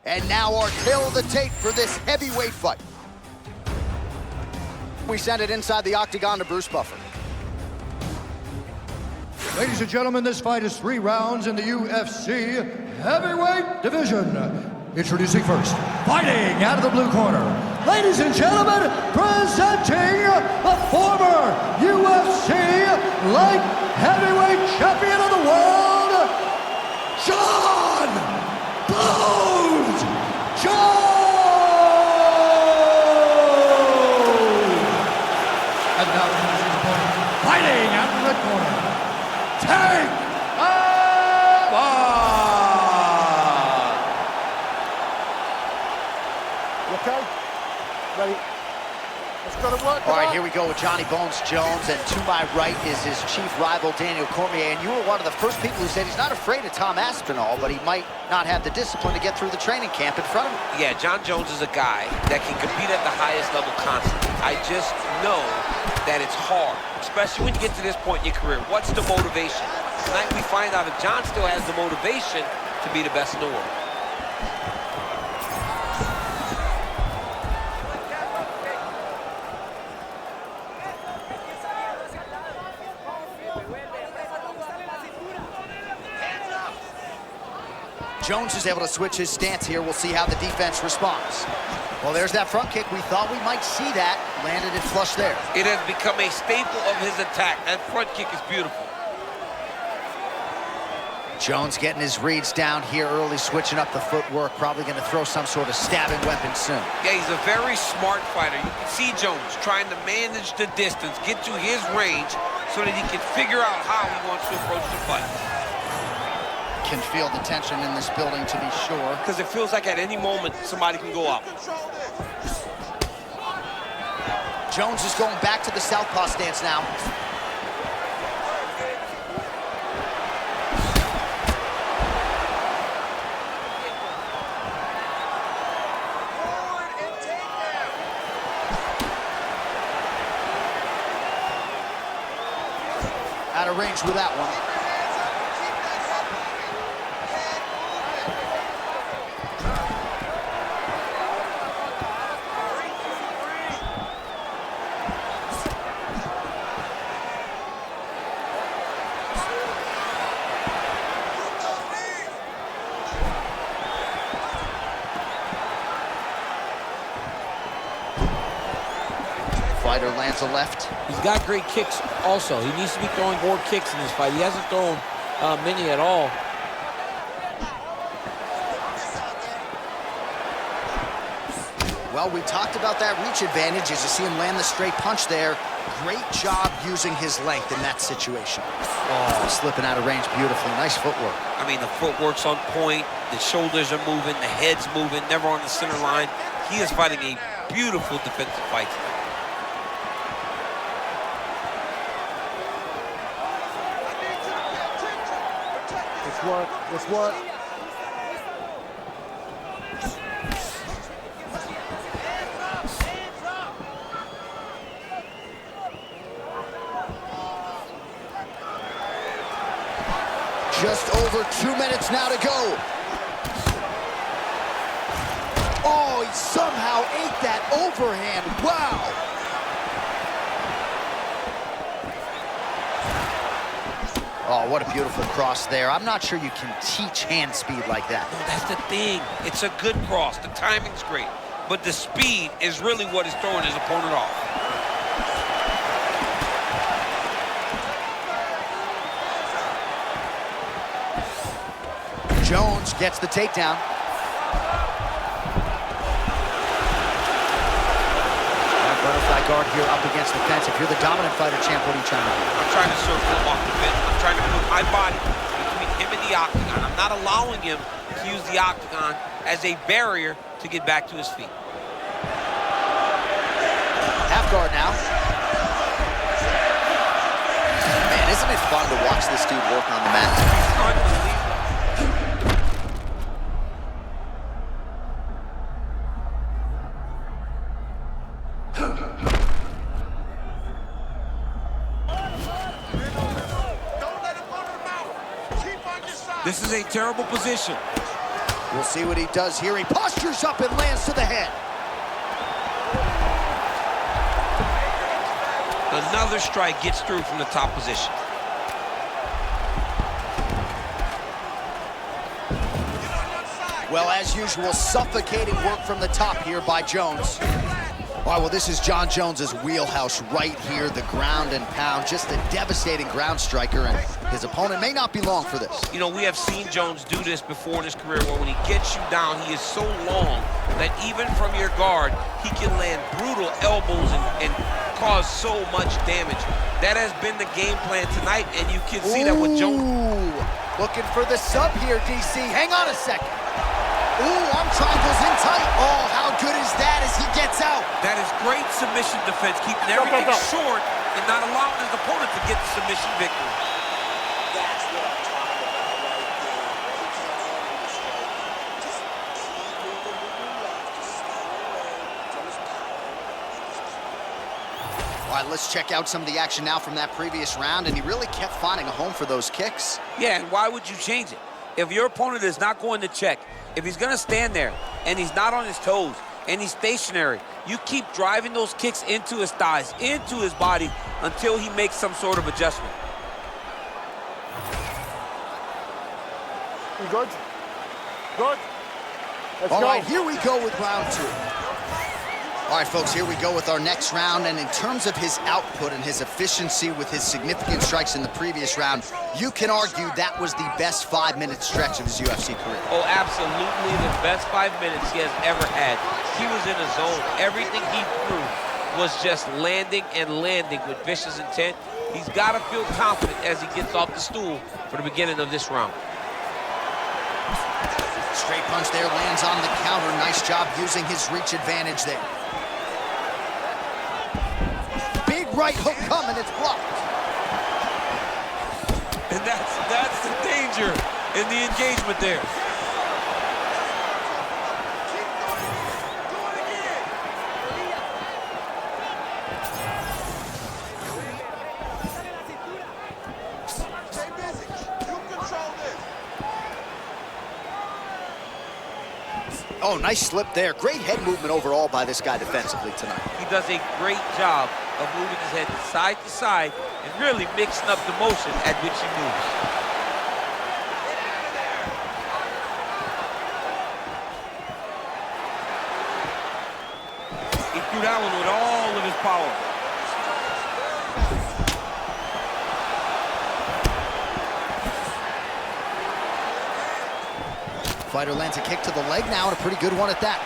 And now our tale of the tape for this heavyweight fight. We send it inside the Octagon to Bruce Buffer. Ladies and gentlemen, this fight is 3 rounds in the UFC heavyweight division. Introducing first, fighting out of the blue corner. Ladies and gentlemen, presenting the former UFC light heavyweight champion of the world, Jon Jones! And now introducing the opponent, fighting out of the red corner, Tank Abbott! You okay? Ready? It's gonna work. All right, here we go with Johnny Bones Jones, and to my right is his chief rival, Daniel Cormier, and you were one of the first people who said he's not afraid of Tom Aspinall, but he might not have the discipline to get through the training camp in front of him. Yeah, Jon Jones is a guy that can compete at the highest level constantly. I just know that it's hard, especially when you get to this point in your career. What's the motivation? Tonight we find out if Jon still has the motivation to be the best in the world. Jones is able to switch his stance here. We'll see how the defense responds. Well, there's that front kick. We thought we might see that. Landed it flush there. It has become a staple of his attack. That front kick is beautiful. Jones getting his reads down here early, switching up the footwork. Probably going to throw some sort of stabbing weapon soon. Yeah, he's a very smart fighter. You can see Jones trying to manage the distance, get to his range so that he can figure out how he wants to approach the fight. Can feel the tension in this building, to be sure. Because it feels like at any moment somebody can go up. Jones is going back to the southpaw stance now. Out of range with that one. Fighter lands a left. He's got great kicks also. He needs to be throwing more kicks in this fight. He hasn't thrown many at all. Well, we talked about that reach advantage as you see him land the straight punch there. Great job using his length in that situation. Oh, slipping out of range beautifully. Nice footwork. I mean, the footwork's on point. The shoulders are moving. The head's moving. Never on the center line. He is fighting a beautiful defensive fight tonight. Let's work. Just over 2 minutes now to go. Oh, he somehow ate that overhand. Wow. Oh, what a beautiful cross there. I'm not sure you can teach hand speed like that. No, that's the thing. It's a good cross. The timing's great. But the speed is really what is throwing his opponent off. Jones gets the takedown. Butterfly guard here up against the fence. If you're the dominant fighter, champ, what are you trying to do? I'm trying to circle him off the fence. I'm trying to put my body between him and the Octagon. I'm not allowing him to use the Octagon as a barrier to get back to his feet. Half guard now. Man, isn't it fun to watch this dude work on the mat? Unbelievable. This is a terrible position. We'll see what he does here. He postures up and lands to the head. Another strike gets through from the top position. Well, as usual, suffocating work from the top here by Jones. All right, well, this is Jon Jones's wheelhouse right here, the ground and pound. Just a devastating ground striker, and his opponent may not be long for this. You know, we have seen Jones do this before in his career, where when he gets you down, he is so long that even from your guard, he can land brutal elbows and cause so much damage. That has been the game plan tonight, and you can see that with Jones. Looking for the sub here, DC. Hang on a second. Ooh, arm triangles in tight. Oh, how good is that as he gets out? That is great submission defense, keeping everything short and not allowing his opponent to get the submission victory. That's what I'm talking about right there. You can't handle this right. Just keep moving left. Just stay away from his power. All right, let's check out some of the action now from that previous round, and he really kept finding a home for those kicks. Yeah, and why would you change it? If your opponent is not going to check, if he's going to stand there and he's not on his toes and he's stationary, you keep driving those kicks into his thighs, into his body, until he makes some sort of adjustment. You good? Good? Let's go. All right, here we go with round two. All right, folks, here we go with our next round, and in terms of his output and his efficiency with his significant strikes in the previous round, you can argue that was the best 5-minute stretch of his UFC career. Oh, absolutely the best 5 minutes he has ever had. He was in a zone. Everything he threw was just landing and landing with vicious intent. He's got to feel confident as he gets off the stool for the beginning of this round. Straight punch there, lands on the counter. Nice job using his reach advantage there. Big right hook coming, it's blocked. And that's the danger in the engagement there. Oh, nice slip there. Great head movement overall by this guy defensively tonight. He does a great job of moving his head side to side and really mixing up the motion at which he moves. He threw that one with all of his power. Fighter lands a kick to the leg now, and a pretty good one at that.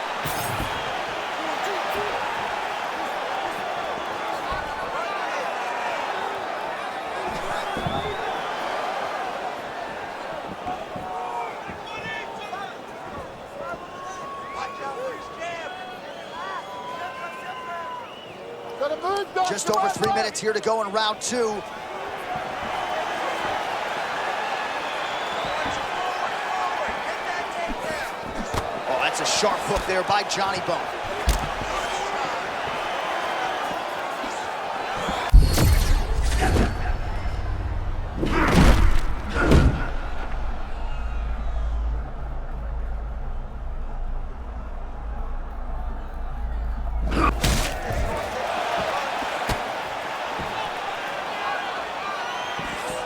Just over 3 minutes here to go in round two. That's a sharp hook there by Johnny Bone.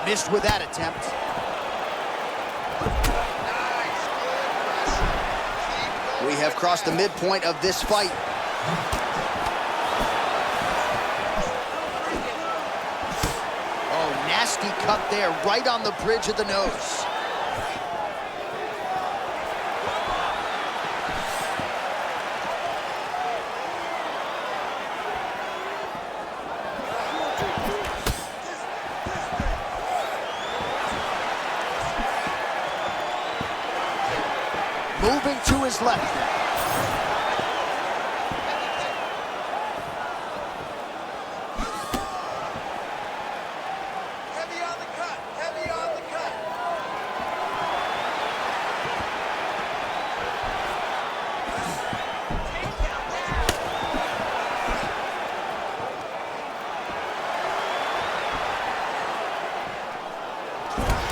Missed with that attempt. We have crossed the midpoint of this fight. Oh, nasty cut there, right on the bridge of the nose. Moving to his left. Heavy on the cut. Heavy on the cut.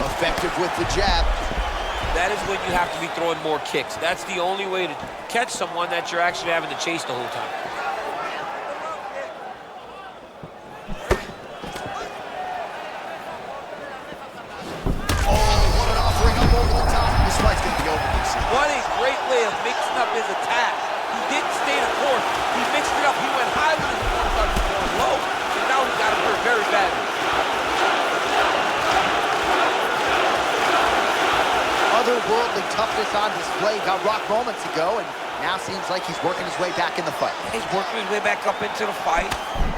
Effective with the jab. that is when you have to be throwing more kicks. That's the only way to catch someone that you're actually having to chase the whole time. What a great way of mixing up his attack. He didn't stay the course. He mixed it up. He went high with his opponent, thought he was going low. And now he got him hurt very badly. Otherworldly toughness on display. Got rocked moments ago, and now seems like he's working his way back in the fight. He's working his way back up into the fight.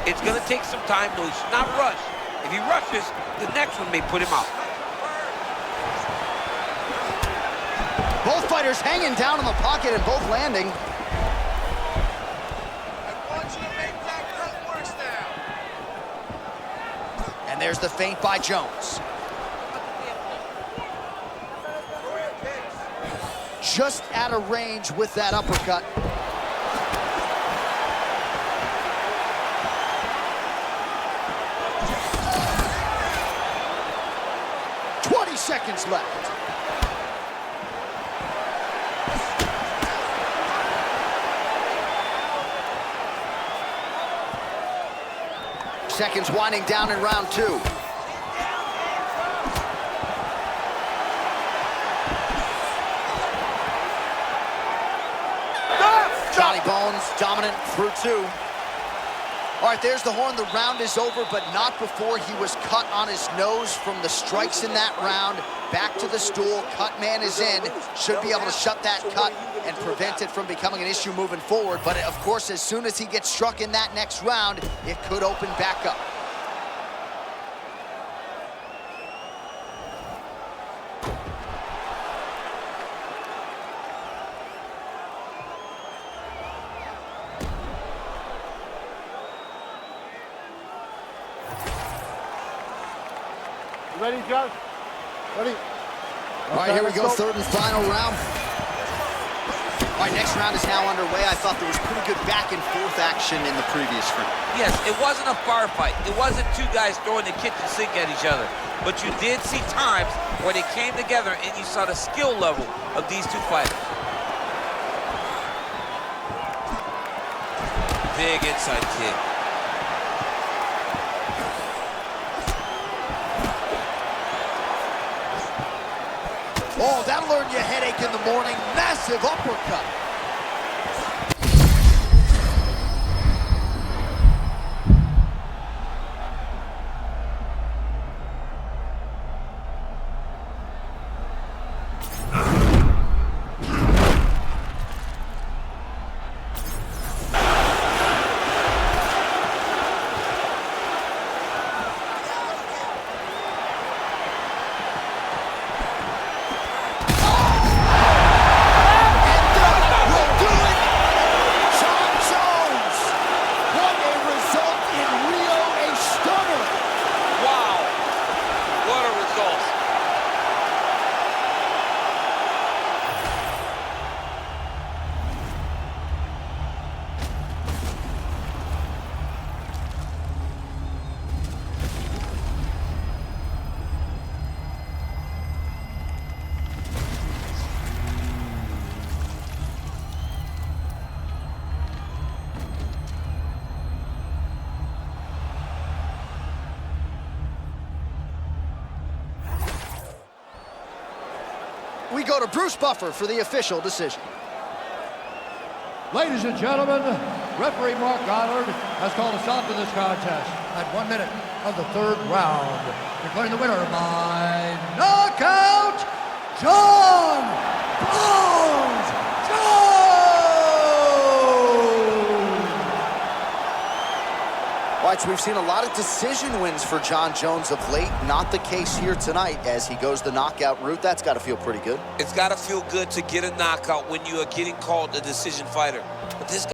It's going to take some time, though. He should not rush. If he rushes, the next one may put him out. Both fighters hanging down in the pocket and both landing. I want you to make that cut worse now. And there's the feint by Jones. Just out of range with that uppercut. Seconds left. Seconds winding down in round 2. Johnny Bones dominant through 2. All right, there's the horn. The round is over, but not before he was cut on his nose from the strikes in that round. Back to the stool. Cut man is in. Should be able to shut that cut and prevent it from becoming an issue moving forward. But, of course, as soon as he gets struck in that next round, it could open back up. Ready, Josh? Ready? All right, here we go, third and final round. All right, next round is now underway. I thought there was pretty good back and forth action in the previous round. Yes, it wasn't a firefight. It wasn't two guys throwing the kitchen sink at each other. But you did see times where they came together and you saw the skill level of these two fighters. Big inside kick. Oh, that'll earn you a headache in the morning. Massive uppercut. We go to Bruce Buffer for the official decision. Ladies and gentlemen, referee Mark Goddard has called a stop to this contest at 1 minute of the third round, declaring the winner by knockout, Jon Jones! All right, so we've seen a lot of decision wins for Jon Jones of late. Not the case here tonight as he goes the knockout route. That's got to feel pretty good. It's got to feel good to get a knockout when you are getting called a decision fighter.